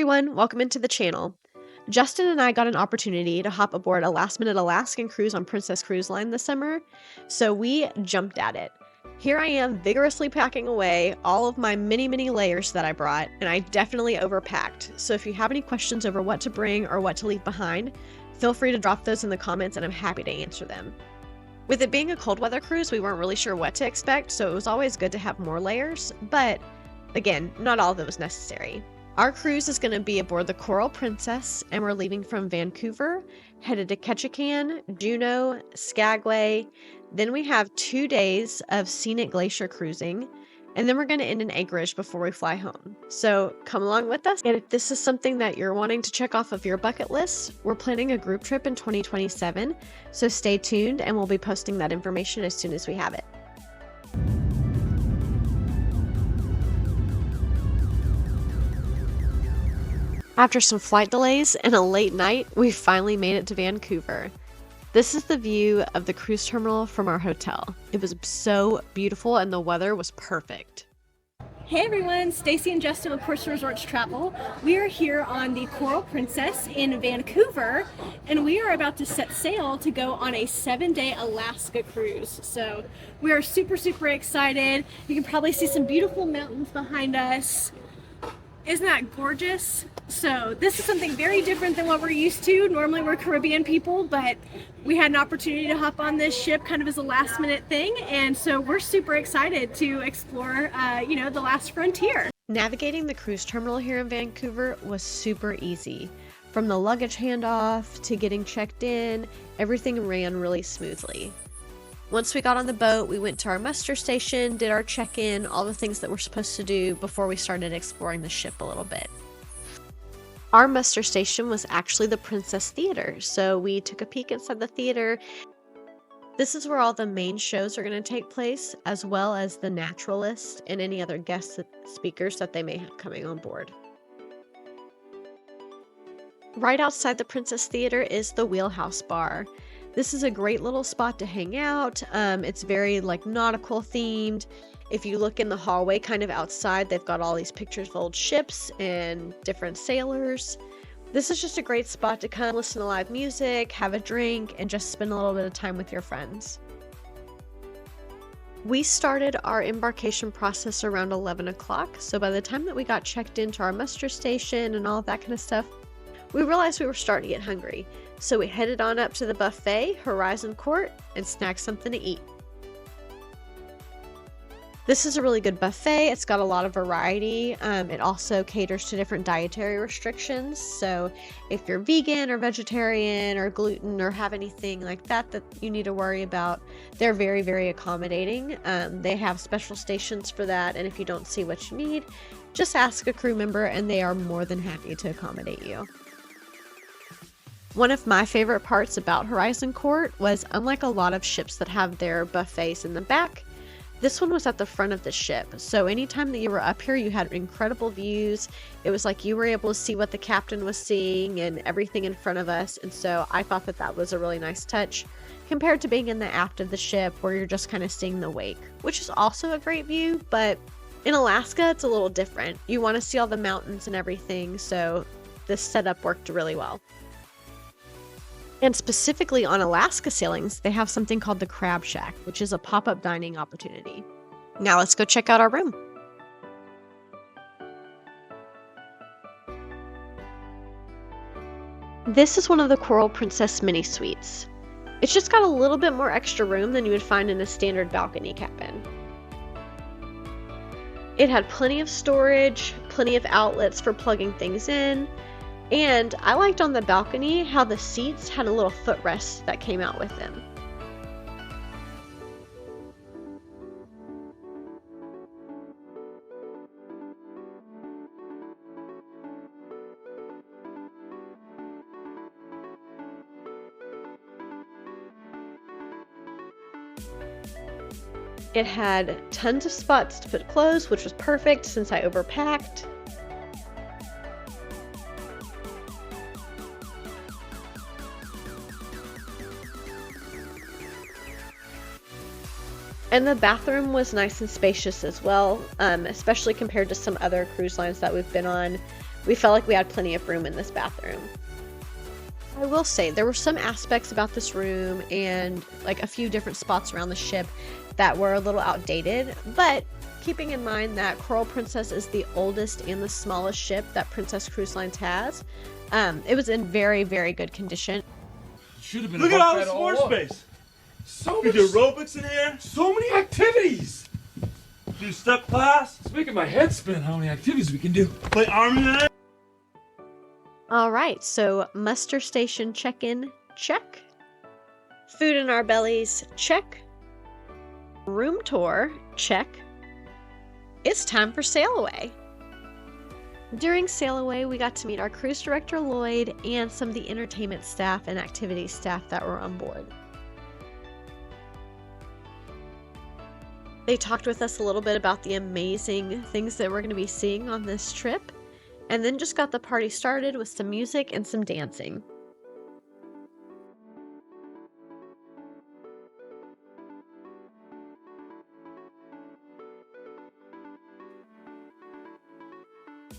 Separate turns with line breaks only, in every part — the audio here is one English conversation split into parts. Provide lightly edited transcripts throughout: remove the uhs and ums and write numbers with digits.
everyone, welcome into the channel. Justin and I got an opportunity to hop aboard a last-minute Alaskan cruise on Princess Cruise Line this summer, so we jumped at it. Here I am vigorously packing away all of my many layers that I brought, and I definitely overpacked, so if you have any questions over what to bring or what to leave behind, feel free to drop those in the comments and I'm happy to answer them. With it being a cold weather cruise, we weren't really sure what to expect, so it was always good to have more layers, but again, not all of it was necessary. Our cruise is going to be aboard the Coral Princess, and we're leaving from Vancouver, headed to Ketchikan, Juneau, Skagway. Then we have 2 days of scenic glacier cruising, and then we're going to end in Anchorage before we fly home. So come along with us. And if this is something that you're wanting to check off of your bucket list, we're planning a group trip in 2027, so stay tuned and we'll be posting that information as soon as we have it. After some flight delays and a late night, we finally made it to Vancouver. This is the view of the cruise terminal from our hotel. It was so beautiful and the weather was perfect.
Hey everyone, Stacy and Justin with Ports and Resorts Travel. We are here on the Coral Princess in Vancouver, and we are about to set sail to go on a 7-day Alaska cruise. So we are super excited. You can probably see some beautiful mountains behind us. Isn't that gorgeous? So this is something very different than what we're used to. Normally we're Caribbean people, but we had an opportunity to hop on this ship kind of as a last minute thing. And so we're super excited to explore, the last frontier.
Navigating the cruise terminal here in Vancouver was super easy. From the luggage handoff to getting checked in, everything ran really smoothly. Once we got on the boat, we went to our muster station, did our check-in, all the things that we're supposed to do before we started exploring the ship a little bit. Our muster station was actually the Princess Theater, so we took a peek inside the theater. This is where all the main shows are going to take place, as well as the naturalist and any other guest speakers that they may have coming on board. Right outside the Princess Theater is the Wheelhouse Bar. This is a great little spot to hang out. It's very nautical themed. If you look in the hallway kind of outside, they've got all these pictures of old ships and different sailors. This is just a great spot to come listen to live music, have a drink, and just spend a little bit of time with your friends. We started our embarkation process around 11 o'clock, so by the time that we got checked into our muster station and all of that kind of stuff, we realized we were starting to get hungry. So we headed on up to the buffet, Horizon Court, and snagged something to eat. This is a really good buffet. It's got a lot of variety. It also caters to different dietary restrictions. So if you're vegan or vegetarian or gluten or have anything like that that you need to worry about, they're very accommodating. They have special stations for that. And if you don't see what you need, just ask a crew member and they are more than happy to accommodate you. One of my favorite parts about Horizon Court was, unlike a lot of ships that have their buffets in the back, this one was at the front of the ship. So anytime that you were up here, you had incredible views. It was like you were able to see what the captain was seeing and everything in front of us. And so I thought that that was a really nice touch compared to being in the aft of the ship where you're just kind of seeing the wake, which is also a great view. But in Alaska, it's a little different. You want to see all the mountains and everything. So this setup worked really well. And specifically on Alaska sailings, they have something called the Crab Shack, which is a pop-up dining opportunity. Now let's go check out our room. This is one of the Coral Princess mini suites. It's just got a little bit more extra room than you would find in a standard balcony cabin. It had plenty of storage, plenty of outlets for plugging things in, and I liked on the balcony how the seats had a little footrest that came out with them. It had tons of spots to put clothes, which was perfect since I overpacked. And the bathroom was nice and spacious as well, especially compared to some other cruise lines that we've been on. we felt like we had plenty of room in this bathroom. I will say there were some aspects about this room and like a few different spots around the ship that were a little outdated, but keeping in mind that Coral Princess is the oldest and the smallest ship that Princess Cruise Lines has, it was in very, very good condition.
Should have been.
Look at all this floor space.
So
We
much.
do aerobics in here.
So many activities.
Do step class.
It's making my head spin. How many activities we can do?
Play armament.
All right, so muster station check-in, check. Food in our bellies, check. Room tour, check. It's time for sail away. During sail away, we got to meet our cruise director Lloyd and some of the entertainment staff and activities staff that were on board. They talked with us a little bit about the amazing things that we're going to be seeing on this trip, and then just got the party started with some music and some dancing.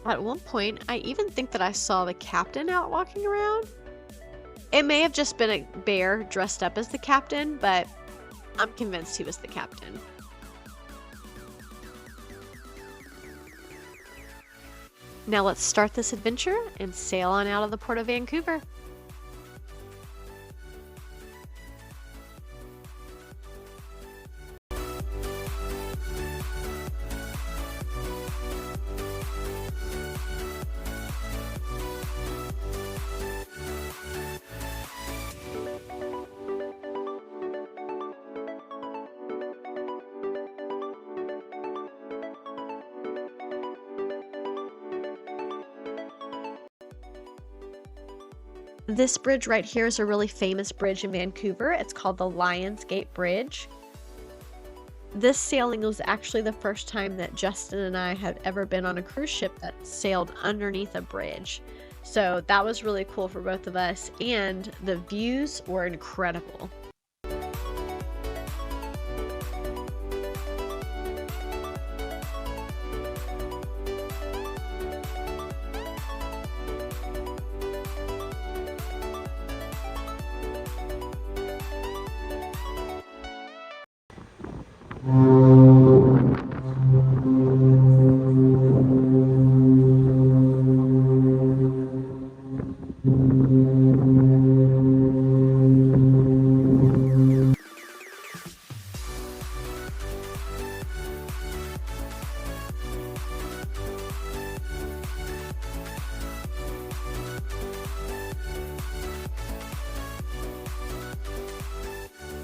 At one point, I even think that I saw the captain out walking around. It may have just been a bear dressed up as the captain, but I'm convinced he was the captain. Now let's start this adventure and sail on out of the port of Vancouver. This bridge right here is a really famous bridge in Vancouver. It's called the Lions Gate Bridge. This sailing was actually the first time that Justin and I had ever been on a cruise ship that sailed underneath a bridge. So that was really cool for both of us, and the views were incredible.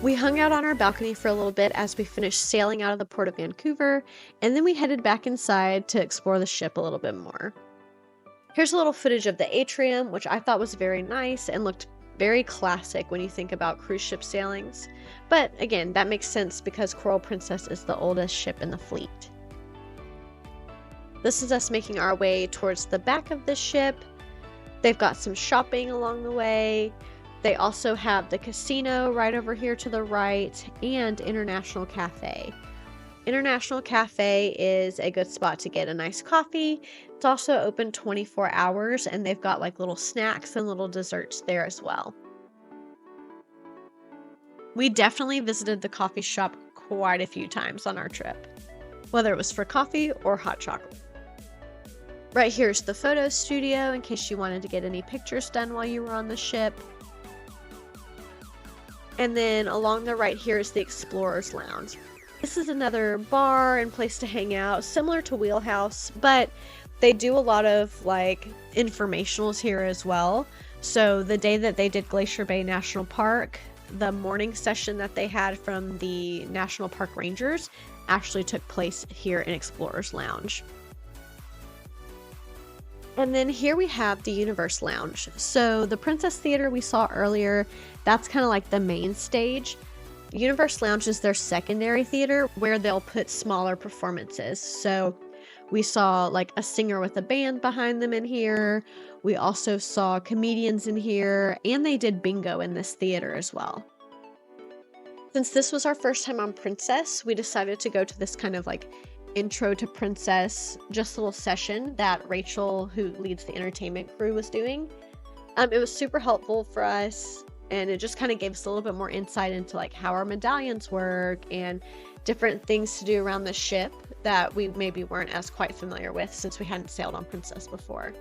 We hung out on our balcony for a little bit as we finished sailing out of the port of Vancouver, and then we headed back inside to explore the ship a little bit more. Here's a little footage of the atrium, which I thought was very nice and looked very classic when you think about cruise ship sailings. But again, that makes sense because Coral Princess is the oldest ship in the fleet. This is us making our way towards the back of the ship. They've got some shopping along the way. They also have the casino right over here to the right and International Cafe. International Cafe is a good spot to get a nice coffee. It's also open 24 hours and they've got like little snacks and little desserts there as well. We definitely visited the coffee shop quite a few times on our trip, whether it was for coffee or hot chocolate. Right here's the photo studio in case you wanted to get any pictures done while you were on the ship. And then along the right here is the Explorer's Lounge. This is another bar and place to hang out, similar to Wheelhouse, but they do a lot of like informationals here as well. So the day that they did Glacier Bay National Park, the morning session that they had from the National Park Rangers actually took place here in Explorer's Lounge. And then here we have the Universe Lounge. So the Princess Theater we saw earlier, that's kind of like the main stage. Universe Lounge is their secondary theater where they'll put smaller performances. So we saw like a singer with a band behind them in here. We also saw comedians in here, and they did bingo in this theater as well. Since this was our first time on Princess, we decided to go to this kind of like intro to Princess, just a little session that Rachel, who leads the entertainment crew, was doing. It was super helpful for us, and it just kind of gave us a little bit more insight into like how our medallions work and different things to do around the ship that we maybe weren't as quite familiar with since we hadn't sailed on Princess before.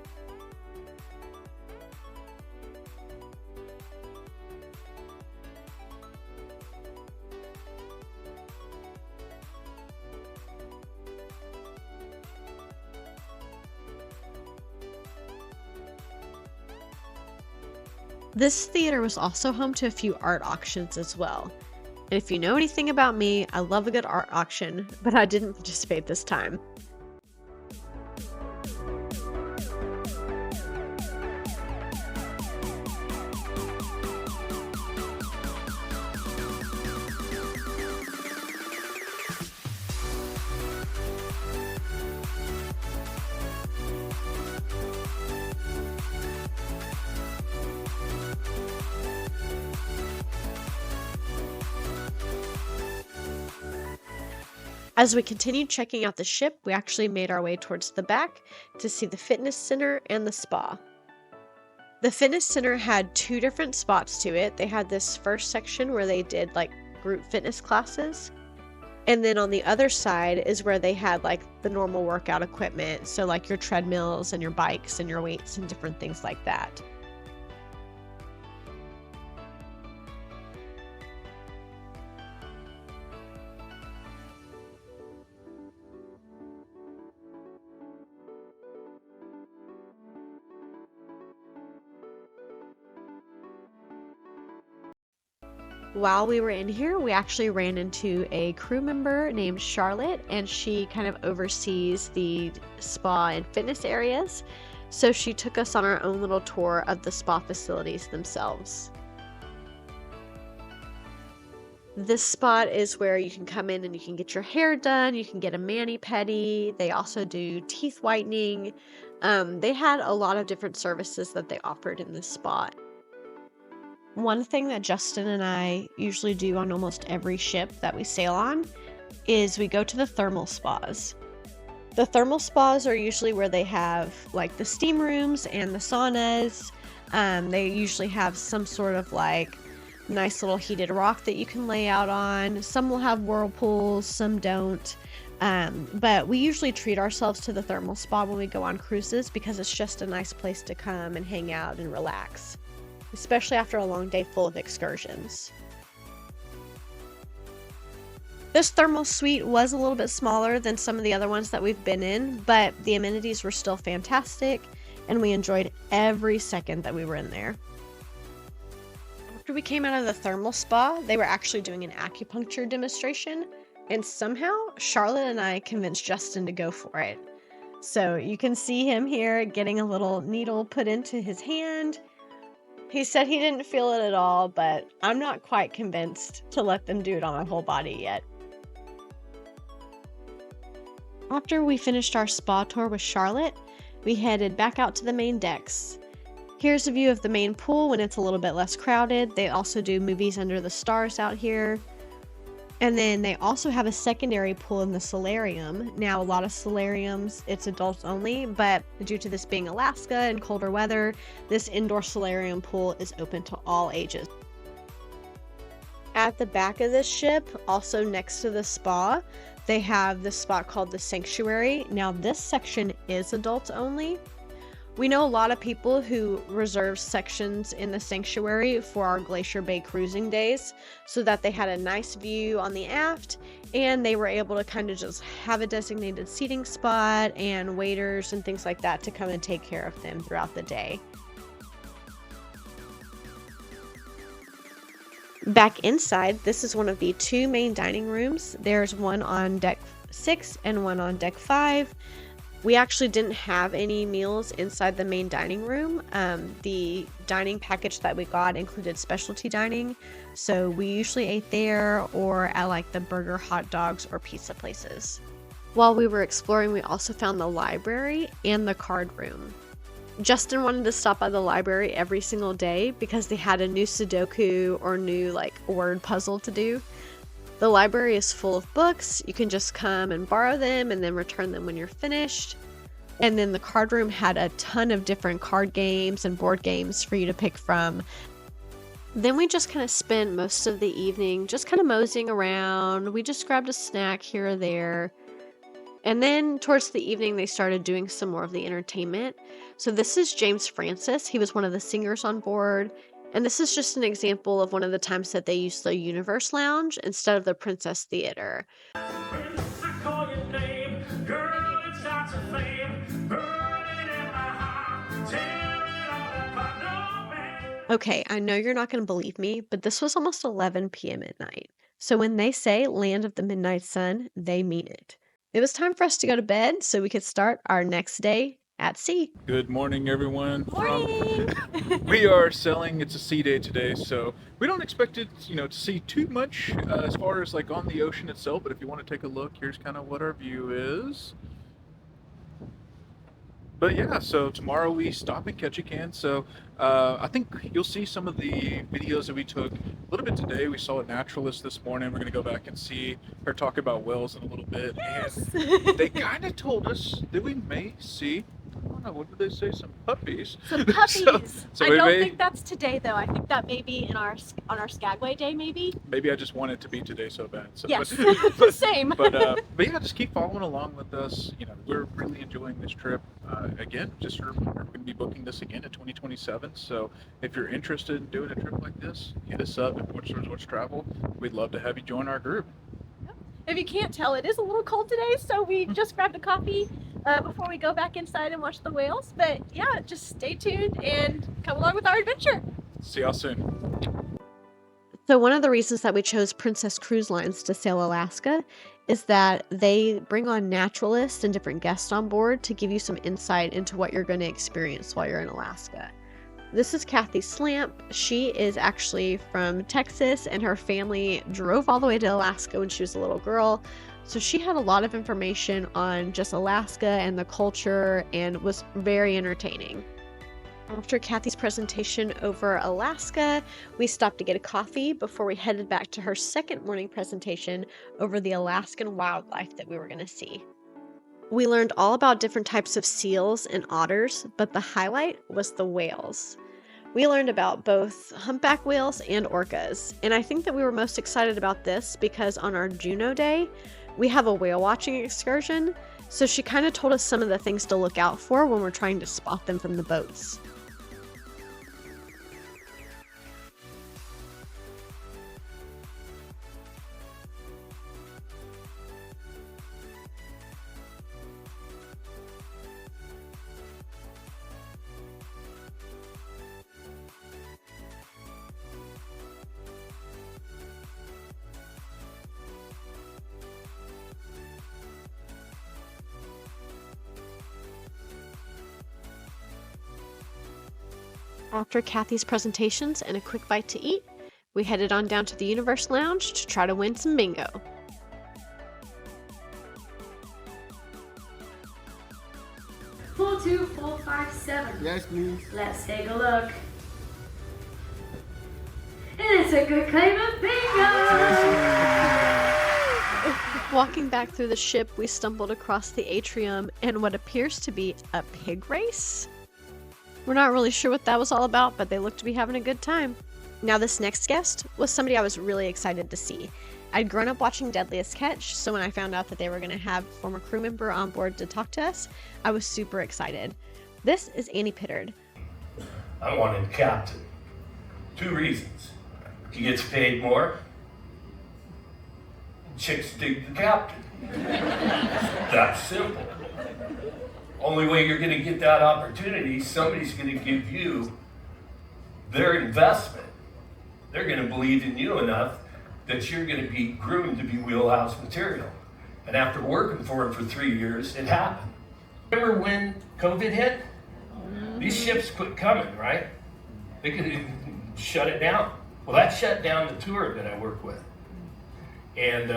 This theater was also home to a few art auctions as well. And if you know anything about me, I love a good art auction, but I didn't participate this time. As we continued checking out the ship, we actually made our way towards the back to see the fitness center and the spa. The fitness center had two different spots to it. They had this first section where they did like group fitness classes. And then on the other side is where they had like the normal workout equipment. So like your treadmills and your bikes and your weights and different things like that. While we were in here, we actually ran into a crew member named Charlotte, and she kind of oversees the spa and fitness areas. So she took us on our own little tour of the spa facilities themselves. This spot is where you can come in and you can get your hair done, you can get a mani-pedi. They also do teeth whitening. They had a lot of different services that they offered in this spot. One thing that Justin and I usually do on almost every ship that we sail on is we go to the thermal spas. The thermal spas are usually where they have like the steam rooms and the saunas. They usually have some sort of like nice little heated rock that you can lay out on. Some will have whirlpools, some don't. But we usually treat ourselves to the thermal spa when we go on cruises because it's just a nice place to come and hang out and relax, especially after a long day full of excursions. This thermal suite was a little bit smaller than some of the other ones that we've been in, but the amenities were still fantastic, and we enjoyed every second that we were in there. After we came out of the thermal spa, they were actually doing an acupuncture demonstration, and somehow Charlotte and I convinced Justin to go for it. So you can see him here getting a little needle put into his hand. He said he didn't feel it at all, but I'm not quite convinced to let them do it on my whole body yet. After we finished our spa tour with Charlotte, we headed back out to the main decks. Here's a view of the main pool when it's a little bit less crowded. They also do movies under the stars out here. And then they also have a secondary pool in the solarium. Now, a lot of solariums, it's adults only, but due to this being Alaska and colder weather, this indoor solarium pool is open to all ages. At the back of this ship, also next to the spa, they have this spot called the Sanctuary. Now, this section is adults only. We know a lot of people who reserve sections in the Sanctuary for our Glacier Bay cruising days so that they had a nice view on the aft and they were able to kind of just have a designated seating spot and waiters and things like that to come and take care of them throughout the day. Back inside, this is one of the two main dining rooms. There's one on deck 6 and one on deck 5. We actually didn't have any meals inside the main dining room. The dining package that we got included specialty dining, so we usually ate there or at like the burger, hot dogs, or pizza places. While we were exploring, we also found the library and the card room. Justin wanted to stop by the library every single day because they had a new Sudoku or new like word puzzle to do. The library is full of books. You can just come and borrow them and then return them when you're finished. And then the card room had a ton of different card games and board games for you to pick from. Then we just kind of spent most of the evening just kind of moseying around. We just grabbed a snack here or there. And then towards the evening, they started doing some more of the entertainment. So this is James Francis. He was one of the singers on board. And this is just an example of one of the times that they used the Universe Lounge instead of the Princess Theater. Okay, I know you're not going to believe me, but this was almost 11 p.m. at night. So when they say Land of the Midnight Sun, they mean it. It was time for us to go to bed so we could start our next day at sea.
Good morning, everyone.
Morning!
We are sailing. It's a sea day today, so we don't expect it, to see too much as far as like on the ocean itself. But if you want to take a look, here's kind of what our view is. But yeah, so tomorrow we stop in Ketchikan. So I think you'll see some of the videos that we took a little bit today. We saw a naturalist this morning. We're going to go back and see her talk about whales in a little bit.
Yes.
And they kind of told us that we may see, I don't know, what did they say? Some puppies.
Some puppies.
So
I
we
don't
may-
think that's today though. I think that may be on our Skagway day maybe.
Maybe I just want it to be today so bad. So,
Yes.
but,
Same.
but yeah, just keep following along with us. We're really enjoying this trip. Again, just remember, we're going to be booking this again in 2027. So if you're interested in doing a trip like this, hit us up at Portsmouth Resorts Travel. We'd love to have you join our group.
If you can't tell, it is a little cold today, so we just grabbed a coffee before we go back inside and watch the whales. But yeah, just stay tuned and come along with our adventure.
See y'all soon.
So one of the reasons that we chose Princess Cruise Lines to sail Alaska is that they bring on naturalists and different guests on board to give you some insight into what you're going to experience while you're in Alaska. This is Kathy Slamp. She is actually from Texas, and her family drove all the way to Alaska when she was a little girl. So she had a lot of information on just Alaska and the culture and was very entertaining. After Kathy's presentation over Alaska, we stopped to get a coffee before we headed back to her second morning presentation over the Alaskan wildlife that we were going to see. We learned all about different types of seals and otters, but the highlight was the whales. We learned about both humpback whales and orcas, and I think that we were most excited about this because on our Juneau day, we have a whale watching excursion, so she kind of told us some of the things to look out for when we're trying to spot them from the boats. After Kathy's presentations and a quick bite to eat, we headed on down to the Universe Lounge to try to win some bingo.
Pull 2457.
Yes, please.
Let's take a look. And it's a good claim of bingo!
Walking back through the ship, we stumbled across the atrium and what appears to be a pig race. We're not really sure what that was all about, but they looked to be having a good time. Now this next guest was somebody I was really excited to see. I'd grown up watching Deadliest Catch, so when I found out that they were going to have a former crew member on board to talk to us, I was super excited. This is Andy Pittard.
I wanted captain. 2 reasons. He gets paid more. Chicks dig the captain. That's simple. Only way you're going to get that opportunity, somebody's going to give you their investment. They're going to believe in you enough that you're going to be groomed to be wheelhouse material. And after working for them for 3 years, it happened. Remember when COVID hit? These ships quit coming, right? They could shut it down. Well, that shut down the tour that I work with. And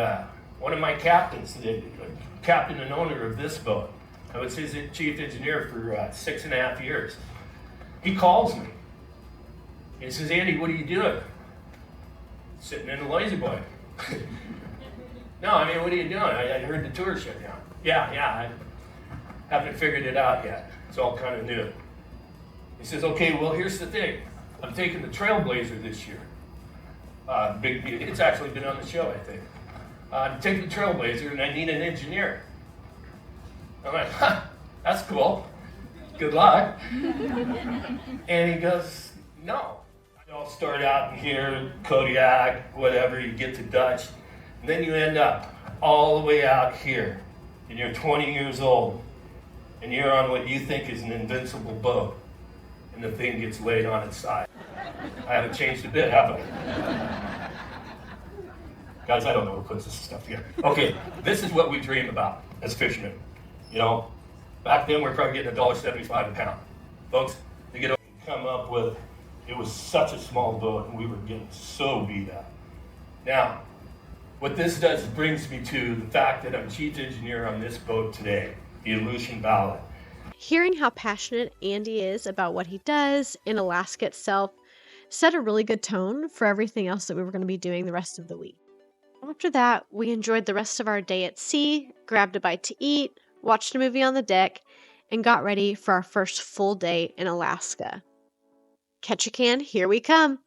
one of my captains, the captain and owner of this boat, I was his chief engineer for 6.5 years. He calls me. He says, Andy, what are you doing? Sitting in the lazy boy. No, I mean, what are you doing? I heard the tour shut down. Yeah, I haven't figured it out yet. It's all kind of new. He says, okay, well, here's the thing. I'm taking the Trailblazer this year. It's actually been on the show, I think. I'm taking the Trailblazer and I need an engineer. I'm like, that's cool. Good luck. And he goes, no. I'll start out in here, Kodiak, whatever, you get to Dutch, and then you end up all the way out here, and you're 20 years old, and you're on what you think is an invincible boat, and the thing gets laid on its side. I haven't changed a bit, have I? Guys, I don't know who puts this stuff here. Okay, this is what we dream about as fishermen. You know, back then we were probably getting $1.75 a pound. Folks, to get come up with, it was such a small boat and we were getting so beat up. Now, what this does brings me to the fact that I'm chief engineer on this boat today, the Aleutian Ballad.
Hearing how passionate Andy is about what he does in Alaska itself set a really good tone for everything else that we were going to be doing the rest of the week. After that, we enjoyed the rest of our day at sea, grabbed a bite to eat, watched a movie on the deck, and got ready for our first full day in Alaska. Catch a can, here we come!